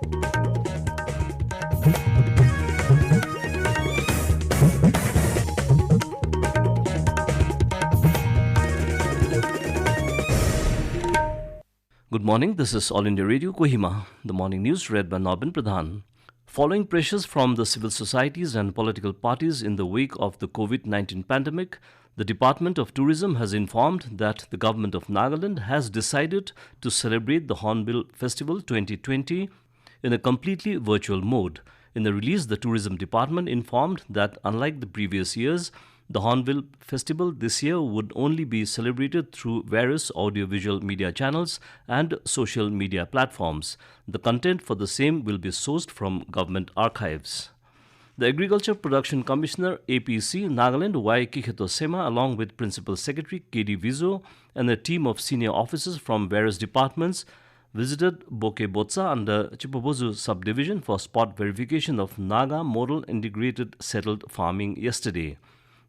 Good morning, this is All India Radio Kohima. The morning news read by Nobin Pradhan. Following pressures from the civil societies and political parties in the wake of the COVID-19 pandemic, the Department of Tourism has informed that the government of Nagaland has decided to celebrate the Hornbill Festival 2020 in a completely virtual mode. In the release, the Tourism Department informed that unlike the previous years, the Hornbill Festival this year would only be celebrated through various audiovisual media channels and social media platforms. The content for the same will be sourced from government archives. The Agriculture Production Commissioner APC Nagaland Y. Kikheto Sema along with Principal Secretary KD Vizo and a team of senior officers from various departments visited Boke Botsa under Chipobozu subdivision for spot verification of Naga Model Integrated Settled Farming yesterday.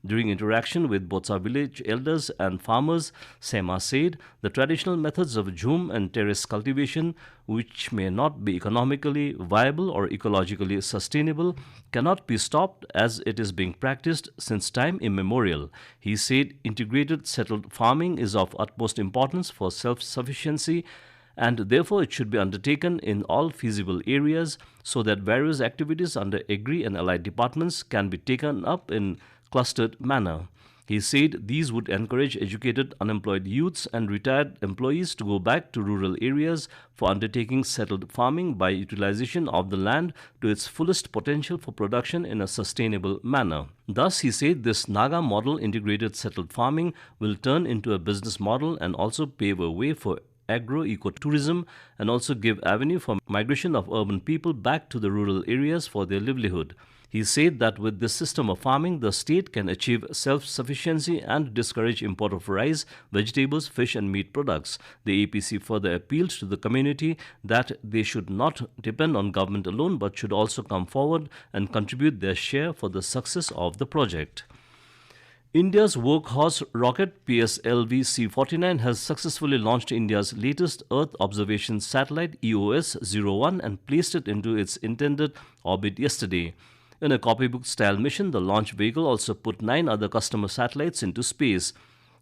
During interaction with Botsa village elders and farmers, Sema said the traditional methods of jhum and terrace cultivation, which may not be economically viable or ecologically sustainable, cannot be stopped as it is being practiced since time immemorial. He said integrated settled farming is of utmost importance for self-sufficiency and therefore it should be undertaken in all feasible areas so that various activities under agri and allied departments can be taken up in clustered manner. He said these would encourage educated unemployed youths and retired employees to go back to rural areas for undertaking settled farming by utilization of the land to its fullest potential for production in a sustainable manner. Thus, he said this Naga model integrated settled farming will turn into a business model and also pave a way for agro-ecotourism and also give avenue for migration of urban people back to the rural areas for their livelihood. He said that with this system of farming, the state can achieve self-sufficiency and discourage import of rice, vegetables, fish and meat products. The APC further appealed to the community that they should not depend on government alone but should also come forward and contribute their share for the success of the project. India's workhorse rocket PSLV C-49 has successfully launched India's latest Earth observation satellite EOS-01 and placed it into its intended orbit yesterday. In a copybook-style mission, the launch vehicle also put 9 other customer satellites into space.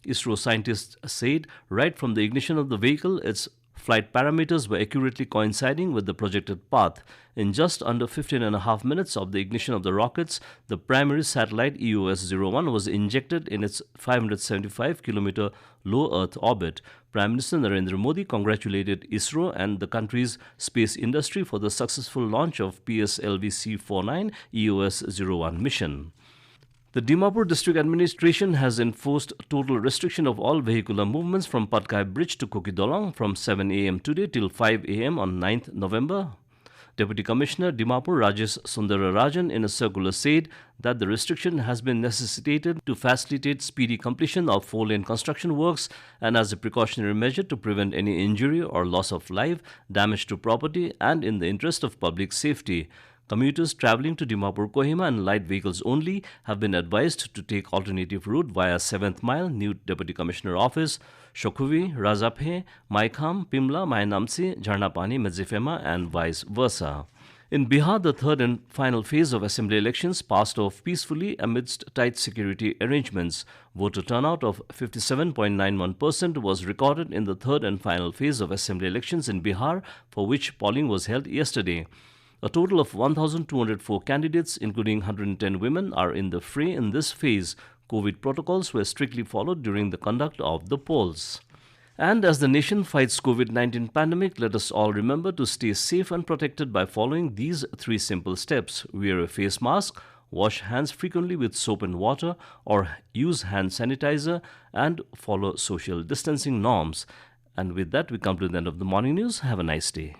ISRO scientists said right from the ignition of the vehicle, its flight parameters were accurately coinciding with the projected path. In just under 15.5 minutes of the ignition of the rockets, the primary satellite EOS-01 was injected in its 575-kilometer low Earth orbit. Prime Minister Narendra Modi congratulated ISRO and the country's space industry for the successful launch of PSLV C-49 EOS-01 mission. The Dimapur District Administration has enforced total restriction of all vehicular movements from Patkai Bridge to Kokidolong from 7 a.m. today till 5 a.m. on 9th November. Deputy Commissioner Dimapur Rajesh Sundararajan in a circular said that the restriction has been necessitated to facilitate speedy completion of 4-lane construction works and as a precautionary measure to prevent any injury or loss of life, damage to property and in the interest of public safety. Commuters travelling to Dimapur Kohima and light vehicles only have been advised to take alternative route via 7th Mile, New Deputy Commissioner Office, Shokhuvi, Rajaphe, Maikham, Pimla, Mainamsi, Jharnapani, Medzifema and vice versa. In Bihar, the third and final phase of assembly elections passed off peacefully amidst tight security arrangements. Voter turnout of 57.91% was recorded in the third and final phase of assembly elections in Bihar, for which polling was held yesterday. A total of 1,204 candidates, including 110 women, are in the fray in this phase. COVID protocols were strictly followed during the conduct of the polls. And as the nation fights COVID-19 pandemic, let us all remember to stay safe and protected by following these 3 simple steps. Wear a face mask, wash hands frequently with soap and water, or use hand sanitizer, and follow social distancing norms. And with that, we come to the end of the morning news. Have a nice day.